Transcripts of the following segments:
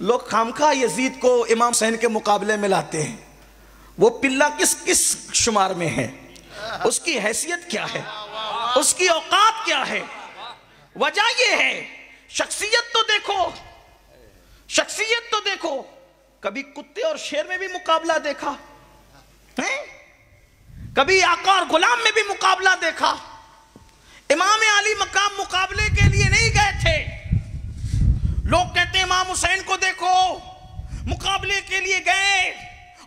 लोग खामखा यजीद को इमाम हुसैन के मुकाबले में लाते हैं। वो पिल्ला किस किस शुमार में है, उसकी हैसियत क्या है, उसकी औकात क्या है। वजह ये है, शख्सियत तो देखो, शख्सियत तो देखो। कभी कुत्ते और शेर में भी मुकाबला देखा है? कभी आका और गुलाम में भी मुकाबला देखा। इमाम अली मकाम मुकाबले के लिए नहीं गए थे। लोग कहते हैं इमाम हुसैन को देखो, मुकाबले के लिए गए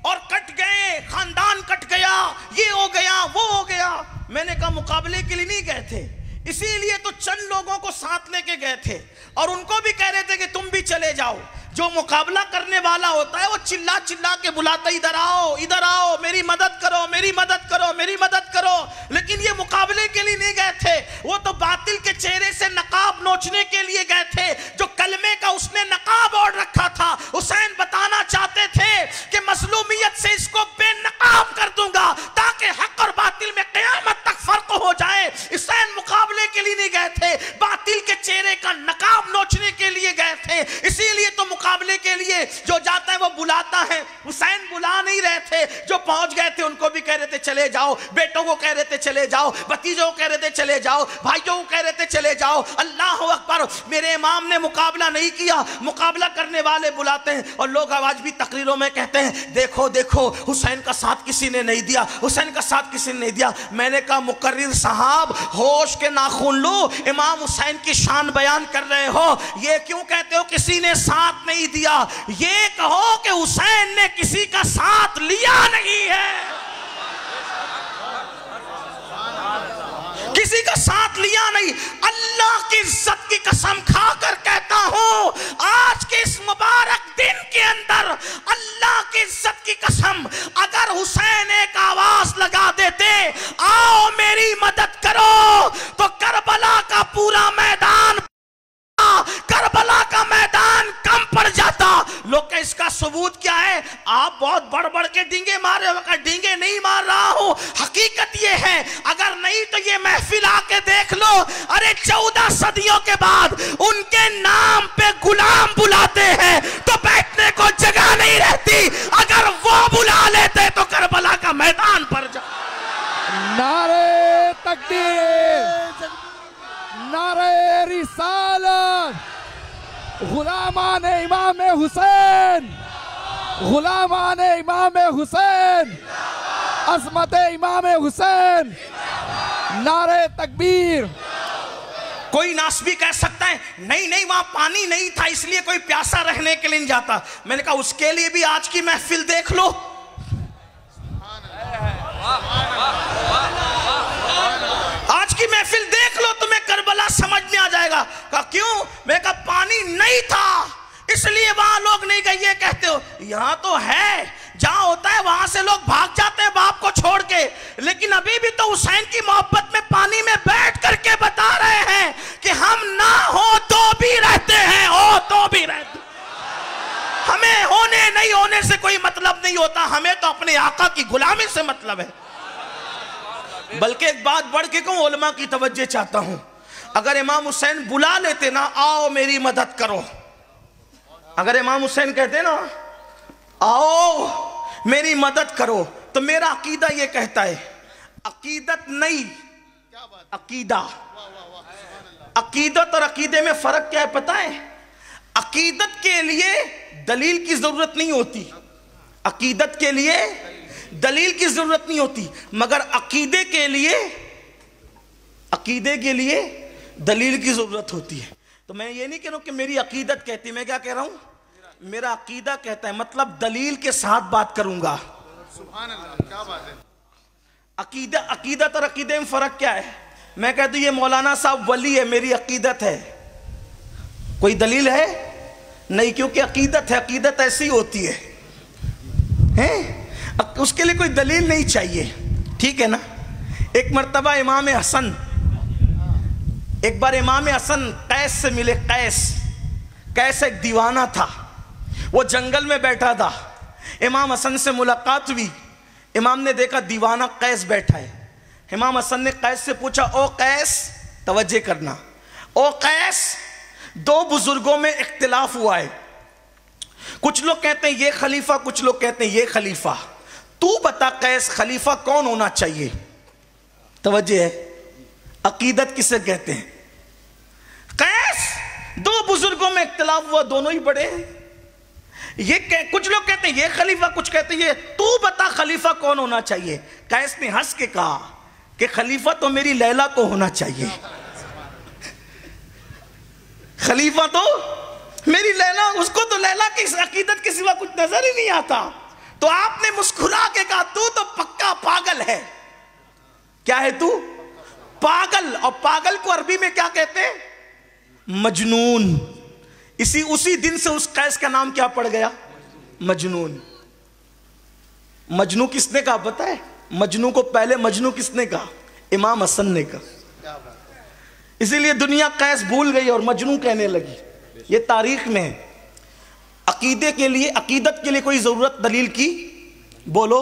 और कट गए, खानदान कट गया, ये हो गया, वो हो गया। मैंने कहा मुकाबले के लिए नहीं गए थे, इसीलिए तो चंद लोगों को साथ लेके गए थे और उनको भी कह रहे थे कि तुम भी चले जाओ। जो मुकाबला करने वाला होता है वो चिल्ला चिल्ला के बुलाता, इधर आओ, इधर आओ, मेरी मदद करो, मेरी मदद करो, मेरी मदद करो। लेकिन ये मुकाबले के लिए नहीं गए थे, वो तो बातिल के चेहरे से नकाब नोचने के लिए गए थे। जो कलमे का उसने नकाब ओढ़ रखा था, हुसैन बताना चाहते थे कि मजलूमियत से इसको बेनकाब कर दूंगा ताकि हक और बातिल में क़यामत तक फर्क हो जाए। हुसैन मुकाबले के लिए नहीं गए थे, बातिल के चेहरे का नकाब नोचने के लिए गए थे। इसीलिए तो मुकाबले के लिए जो जाता है वो बुलाता है। हुसैन बुला नहीं रहे थे, जो पहुंच गए थे उनको भी कह रहे थे चले जाओ, बेटों को कह रहे थे चले जाओ, भतीजों को कह रहे थे चले जाओ, भाइयों को कह रहे थे चले जाओ। अल्लाह अकबर, मेरे इमाम ने मुकाबला नहीं किया, मुकाबला करने वाले बुलाते हैं। और लोग आज भी तकरीरों में कहते हैं देखो देखो हुसैन का साथ किसी ने नहीं दिया, हुसैन का साथ किसी ने नहीं दिया। मैंने कहा मुकर्रिर साहब, होश के नाखून लो, इमाम हुसैन की शान बयान कर रहे हो, ये क्यों कहते हो किसी ने साथ नहीं दिया? ये कहो कि हुसैन ने किसी का साथ लिया नहीं है, किसी का साथ लिया नहीं। अल्लाह की इज्जत की कसम खाकर कहता हूं, आज के इस मुबारक दिन के अंदर अल्लाह की इज्जत की कसम, अगर हुसैन एक आवाज लगा देते आओ मेरी मदद करो, तो करबला का पूरा मैदान, करबला का मैदान कम पड़ जाता। लोग का इसका सबूत क्या है? आप बहुत बढ़ बढ़ के डींगे मार रहे हो। डींगे नहीं मार रहा हूं, हकीकत ये है। अगर नहीं तो ये महफिल आके देख लो, अरे 14 सदियों के बाद उनके नाम पे गुलाम बुलाते हैं तो बैठने को जगह नहीं रहती। अगर वो बुला लेते तो करबला का मैदान भर जा। नारे तकबीर, नारे रिसालत, गुलामान इमाम हुसैन, गुलामान इमाम हुसैन, अज़मत इमाम हुसैन, नारे तकबीर। कोई नास भी कह सकता है नहीं नहीं वहां पानी नहीं था इसलिए कोई प्यासा रहने के लिए नहीं जाता। मैंने कहा उसके लिए भी आज की महफिल देख लो। आज की महफिल देख लो, तुम्हें करबला समझ में आ जाएगा। कहा क्यों? मैं कहा पानी नहीं था इसलिए वहां लोग नहीं गए। ये कहते हो यहां तो है, जहां होता है वहां से लोग भाग जाते हैं बाप को छोड़ के। लेकिन अभी भी तो हुसैन की मोहब्बत में पानी में बैठ करके बता रहे हैं कि हम ना हो तो भी रहते हैं, हो तो भी रहते। हमें होने नहीं होने से कोई मतलब नहीं होता, हमें तो अपने आका की गुलामी से मतलब है। बल्कि एक बात बढ़ के कहूं, उलमा की तवज्जो चाहता हूं, अगर इमाम हुसैन बुला लेते ना आओ मेरी मदद करो, अगर इमाम हुसैन कहते ना आओ मेरी मदद करो, तो मेरा अकीदा ये कहता है, अकीदत नहीं अकीदा। अकीदत और अकीदे में फर्क क्या है पता है? अकीदत के लिए दलील की जरूरत नहीं होती, अकीदत के लिए दलील की जरूरत नहीं होती, मगर अकीदे के लिए दलील की जरूरत होती है। तो मैं ये नहीं कह रहा हूं कि मेरी अकीदत कहती, मैं क्या कह रहा हूं, मेरा अकीदा कहता है, मतलब दलील के साथ बात करूंगा। सुभान अल्लाह, क्या बात है। अकीदत और अकीदे में फर्क क्या है? मैं कहता हूं ये मौलाना साहब वली है, मेरी अकीदत है, कोई दलील है नहीं, क्योंकि अकीदत है, अकीदत ऐसी होती है? उसके लिए कोई दलील नहीं चाहिए, ठीक है ना। एक मर्तबा इमाम हसन, एक बार इमाम हसन कैस से मिले। कैस एक दीवाना था, वो जंगल में बैठा था। इमाम हसन से मुलाकात हुई, इमाम ने देखा दीवाना कैस बैठा है। इमाम हसन ने कैस से पूछा, ओ कैस, तवज्जो करना, ओ कैस, दो बुजुर्गों में इख्तिलाफ हुआ है, कुछ लोग कहते हैं ये खलीफा, कुछ लोग कहते हैं ये खलीफा। तू बता कैस, खलीफा कौन होना चाहिए? तवज्जो है, अकीदत किसे कहते हैं? कैस, दो बुजुर्गों में इख्तिलाफ हुआ, दोनों ही बड़े हैं। कुछ लोग कहते हैं ये खलीफा, कुछ कहते हैं ये। तू बता खलीफा कौन होना चाहिए? कैस ने हंस के कहा कि खलीफा तो मेरी लैला को होना चाहिए। खलीफा तो मेरी लैला, उसको तो लैला की अकीदत के सिवा कुछ नजर ही नहीं आता। तो आपने मुस्कुरा के कहा तू तो पक्का पागल है। क्या है तू? पागल। और पागल को अरबी में क्या कहते हैं? मजनून। उसी दिन से उस कैस का नाम क्या पड़ गया? मजनून। मजनू किसने कहा पता है? मजनू को पहले मजनू किसने कहा? इमाम हसन ने कहा। इसीलिए दुनिया कैस भूल गई और मजनू कहने लगी। ये तारीख में है। अकीदे के लिए, अकीदत के लिए कोई जरूरत दलील की बोलो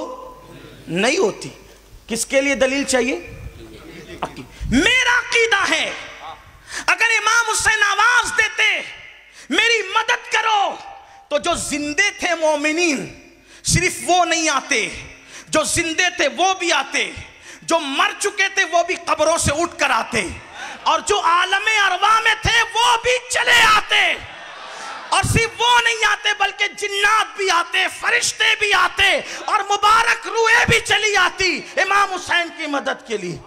नहीं होती। किसके लिए दलील चाहिए? मेरा अकीदा है अगर इमाम हुसैन आवाज देते मेरी मदद करो, तो जो जिंदे थे मोमिनीन सिर्फ वो नहीं आते, जो जिंदे थे वो भी आते, जो मर चुके थे वो भी कब्रों से उठ कर आते, और जो आलमे अरवा में थे वो भी चले आते। और सिर्फ वो नहीं आते बल्कि जिन्नात भी आते, फरिश्ते भी आते, और मुबारक रूहें भी चली आती इमाम हुसैन की मदद के लिए।